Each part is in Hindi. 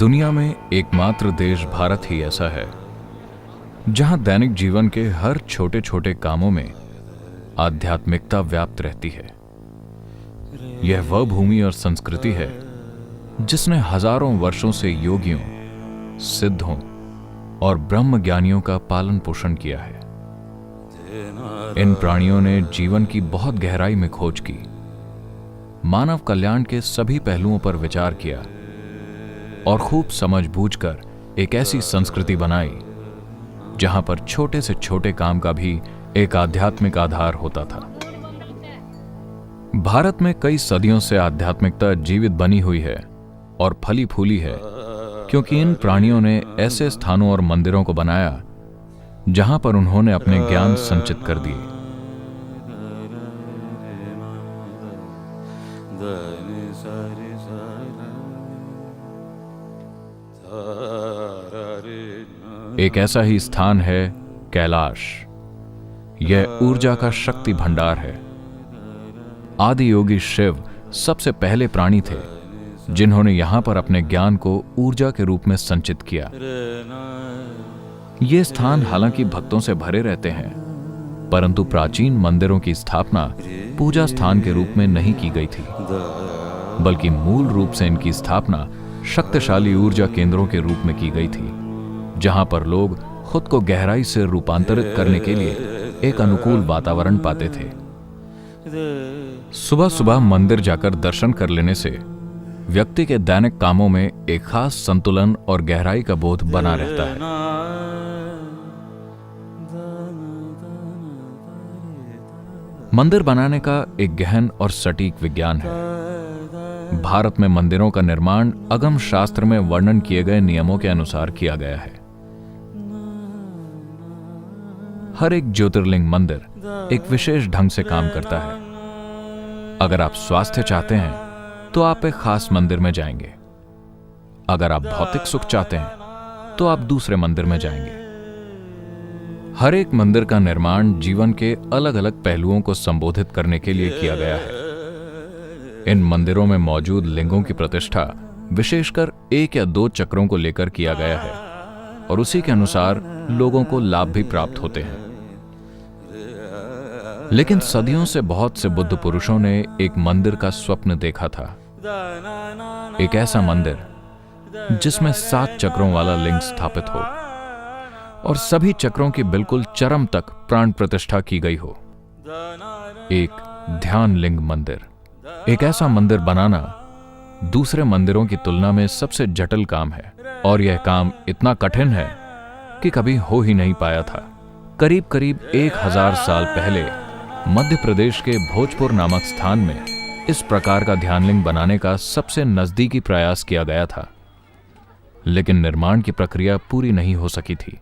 दुनिया में एकमात्र देश भारत ही ऐसा है जहां दैनिक जीवन के हर छोटे छोटे कामों में आध्यात्मिकता व्याप्त रहती है। यह वह भूमि और संस्कृति है जिसने हजारों वर्षों से योगियों, सिद्धों और ब्रह्म ज्ञानियों का पालन पोषण किया है। इन प्राणियों ने जीवन की बहुत गहराई में खोज की, मानव कल्याण के सभी पहलुओं पर विचार किया और खूब समझ बूझकर एक ऐसी संस्कृति बनाई जहां पर छोटे से छोटे काम का भी एक आध्यात्मिक आधार होता था। भारत में कई सदियों से आध्यात्मिकता जीवित बनी हुई है और फली फूली है, क्योंकि इन प्राणियों ने ऐसे स्थानों और मंदिरों को बनाया जहां पर उन्होंने अपने ज्ञान संचित कर दिए। एक ऐसा ही स्थान है कैलाश। यह ऊर्जा का शक्ति भंडार है। आदि योगी शिव सबसे पहले प्राणी थे जिन्होंने यहां पर अपने ज्ञान को ऊर्जा के रूप में संचित किया। ये स्थान हालांकि भक्तों से भरे रहते हैं, परंतु प्राचीन मंदिरों की स्थापना पूजा स्थान के रूप में नहीं की गई थी, बल्कि मूल रूप से इनकी स्थापना शक्तिशाली ऊर्जा केंद्रों के रूप में की गई थी, जहां पर लोग खुद को गहराई से रूपांतरित करने के लिए एक अनुकूल वातावरण पाते थे। सुबह सुबह मंदिर जाकर दर्शन कर लेने से व्यक्ति के दैनिक कामों में एक खास संतुलन और गहराई का बोध बना रहता है। मंदिर बनाने का एक गहन और सटीक विज्ञान है। भारत में मंदिरों का निर्माण अगम शास्त्र में वर्णन किए गए नियमों के अनुसार किया गया है। हर एक ज्योतिर्लिंग मंदिर एक विशेष ढंग से काम करता है। अगर आप स्वास्थ्य चाहते हैं तो आप एक खास मंदिर में जाएंगे। अगर आप भौतिक सुख चाहते हैं तो आप दूसरे मंदिर में जाएंगे। हर एक मंदिर का निर्माण जीवन के अलग अलग पहलुओं को संबोधित करने के लिए किया गया है। इन मंदिरों में मौजूद लिंगों की प्रतिष्ठा विशेषकर 1 या 2 चक्रों को लेकर किया गया है और उसी के अनुसार लोगों को लाभ भी प्राप्त होते हैं। लेकिन सदियों से बहुत से बुद्ध पुरुषों ने एक मंदिर का स्वप्न देखा था। एक ऐसा मंदिर जिसमें 7 चक्रों वाला लिंग स्थापित हो और सभी चक्रों की बिल्कुल चरम तक प्राण प्रतिष्ठा की गई हो। एक ध्यान लिंग मंदिर। एक ऐसा मंदिर बनाना दूसरे मंदिरों की तुलना में सबसे जटिल काम है और यह काम इतना कठिन है कि कभी हो ही नहीं पाया था। करीब करीब 1000 साल पहले मध्य प्रदेश के भोजपुर नामक स्थान में इस प्रकार का ध्यानलिंग बनाने का सबसे नजदीकी प्रयास किया गया था, लेकिन निर्माण की प्रक्रिया पूरी नहीं हो सकी थी।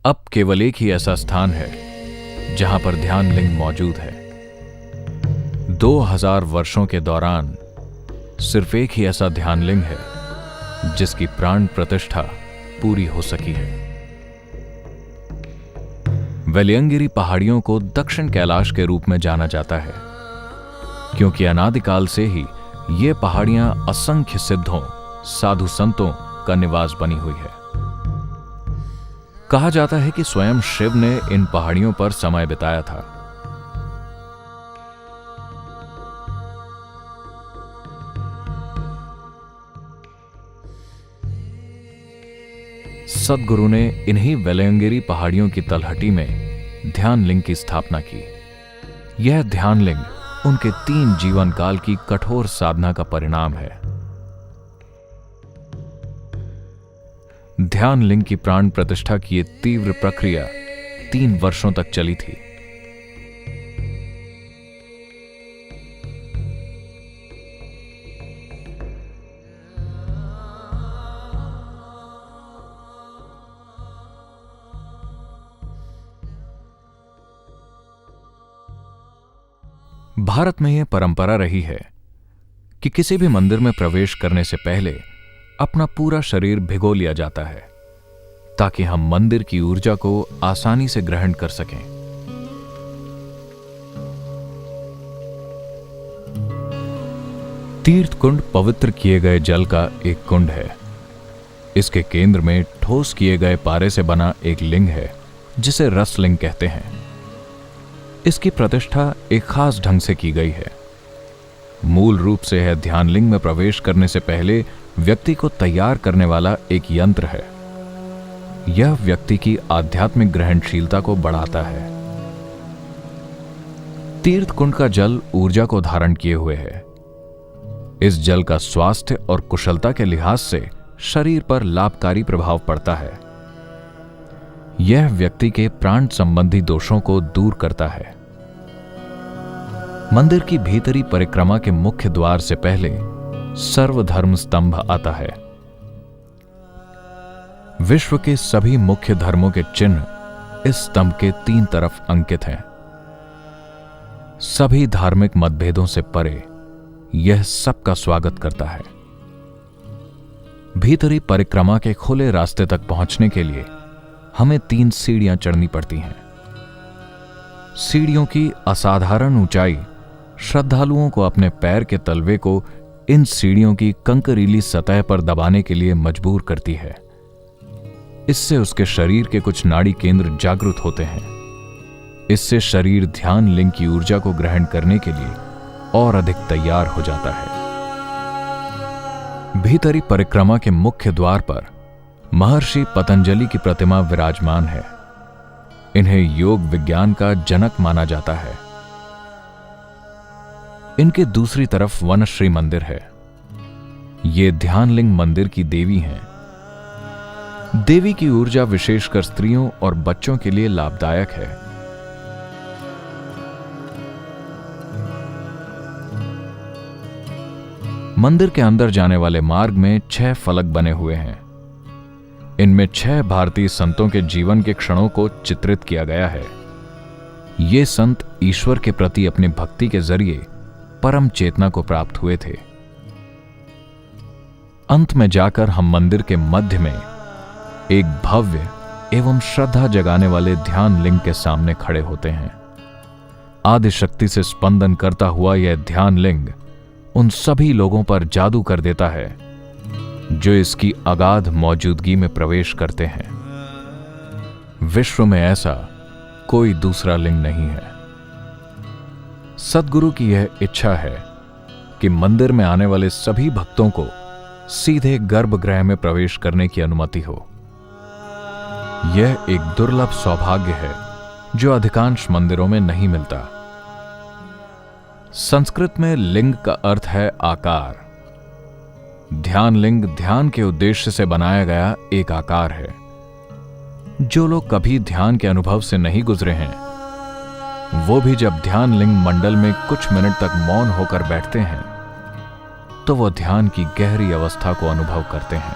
अब केवल एक ही ऐसा स्थान है जहां पर ध्यान लिंग मौजूद है। 2000 वर्षों के दौरान सिर्फ एक ही ऐसा ध्यान लिंग है जिसकी प्राण प्रतिष्ठा पूरी हो सकी है। वेलियंगिरी पहाड़ियों को दक्षिण कैलाश के रूप में जाना जाता है, क्योंकि अनादिकाल से ही ये पहाड़ियां असंख्य सिद्धों, साधु संतों का निवास बनी हुई है। कहा जाता है कि स्वयं शिव ने इन पहाड़ियों पर समय बिताया था। सद्गुरु ने इन्हीं वेलियंगिरी पहाड़ियों की तलहटी में ध्यान लिंग की स्थापना की। यह ध्यान लिंग उनके 3 जीवन काल की कठोर साधना का परिणाम है। ध्यान लिंग की प्राण प्रतिष्ठा की यह तीव्र प्रक्रिया 3 वर्षों तक चली थी। भारत में यह परंपरा रही है कि किसी भी मंदिर में प्रवेश करने से पहले अपना पूरा शरीर भिगो लिया जाता है, ताकि हम मंदिर की ऊर्जा को आसानी से ग्रहण कर सकें। तीर्थ कुंड पवित्र किए गए जल का एक कुंड है। इसके केंद्र में ठोस किए गए पारे से बना एक लिंग है जिसे रसलिंग कहते हैं। इसकी प्रतिष्ठा एक खास ढंग से की गई है। मूल रूप से यह ध्यान लिंग में प्रवेश करने से पहले व्यक्ति को तैयार करने वाला एक यंत्र है। यह व्यक्ति की आध्यात्मिक ग्रहणशीलता को बढ़ाता है। तीर्थ कुंड का जल ऊर्जा को धारण किए हुए है। इस जल का स्वास्थ्य और कुशलता के लिहाज से शरीर पर लाभकारी प्रभाव पड़ता है। यह व्यक्ति के प्राण संबंधी दोषों को दूर करता है। मंदिर की भीतरी परिक्रमा के मुख्य द्वार से पहले सर्वधर्म स्तंभ आता है। विश्व के सभी मुख्य धर्मों के चिन्ह इस स्तंभ के 3 तरफ अंकित हैं। सभी धार्मिक मतभेदों से परे यह सबका स्वागत करता है। भीतरी परिक्रमा के खुले रास्ते तक पहुंचने के लिए हमें 3 सीढ़ियां चढ़नी पड़ती हैं। सीढ़ियों की असाधारण ऊंचाई श्रद्धालुओं को अपने पैर के तलवे को इन सीढ़ियों की कंकरीली सतह पर दबाने के लिए मजबूर करती है। इससे उसके शरीर के कुछ नाड़ी केंद्र जागृत होते हैं। इससे शरीर ध्यान लिंग की ऊर्जा को ग्रहण करने के लिए और अधिक तैयार हो जाता है। भीतरी परिक्रमा के मुख्य द्वार पर महर्षि पतंजलि की प्रतिमा विराजमान है। इन्हें योग विज्ञान का जनक माना जाता है। इनके दूसरी तरफ वनश्री मंदिर है। ये ध्यानलिंग मंदिर की देवी हैं। देवी की ऊर्जा विशेषकर स्त्रियों और बच्चों के लिए लाभदायक है। मंदिर के अंदर जाने वाले मार्ग में 6 फलक बने हुए हैं। इनमें 6 भारतीय संतों के जीवन के क्षणों को चित्रित किया गया है। ये संत ईश्वर के प्रति अपनी भक्ति के जरिए परम चेतना को प्राप्त हुए थे। अंत में जाकर हम मंदिर के मध्य में एक भव्य एवं श्रद्धा जगाने वाले ध्यान लिंग के सामने खड़े होते हैं। आदि शक्ति से स्पंदन करता हुआ यह ध्यान लिंग उन सभी लोगों पर जादू कर देता है जो इसकी अगाध मौजूदगी में प्रवेश करते हैं। विश्व में ऐसा कोई दूसरा लिंग नहीं है। सद्गुरु की यह इच्छा है कि मंदिर में आने वाले सभी भक्तों को सीधे गर्भगृह में प्रवेश करने की अनुमति हो। यह एक दुर्लभ सौभाग्य है जो अधिकांश मंदिरों में नहीं मिलता। संस्कृत में लिंग का अर्थ है आकार। ध्यान लिंग ध्यान के उद्देश्य से बनाया गया एक आकार है। जो लोग कभी ध्यान के अनुभव से नहीं गुजरे हैं, वो भी जब ध्यान लिंग मंडल में कुछ मिनट तक मौन होकर बैठते हैं तो वो ध्यान की गहरी अवस्था को अनुभव करते हैं।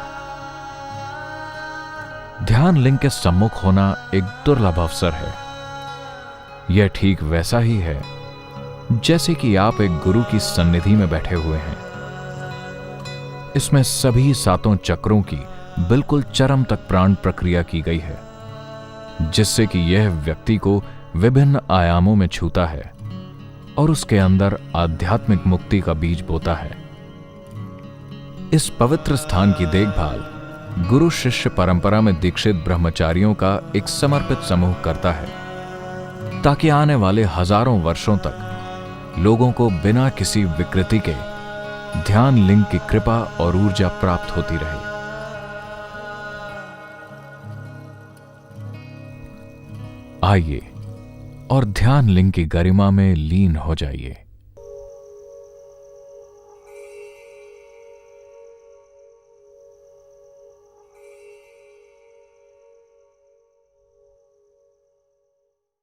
ध्यान लिंग के सम्मुख होना एक दुर्लभ अवसर है। यह ठीक वैसा ही है जैसे कि आप एक गुरु की सन्निधि में बैठे हुए हैं। इसमें सभी 7 चक्रों की बिल्कुल चरम तक प्राण प्रक्रिया की गई है, जिससे कि यह व्यक्ति को विभिन्न आयामों में छूता है और उसके अंदर आध्यात्मिक मुक्ति का बीज बोता है। इस पवित्र स्थान की देखभाल गुरु शिष्य परंपरा में दीक्षित ब्रह्मचारियों का एक समर्पित समूह करता है, ताकि आने वाले हजारों वर्षों तक लोगों को बिना किसी विकृति के ध्यान लिंग की कृपा और ऊर्जा प्राप्त होती रहे। आइए और ध्यान लिंग की गरिमा में लीन हो जाइए।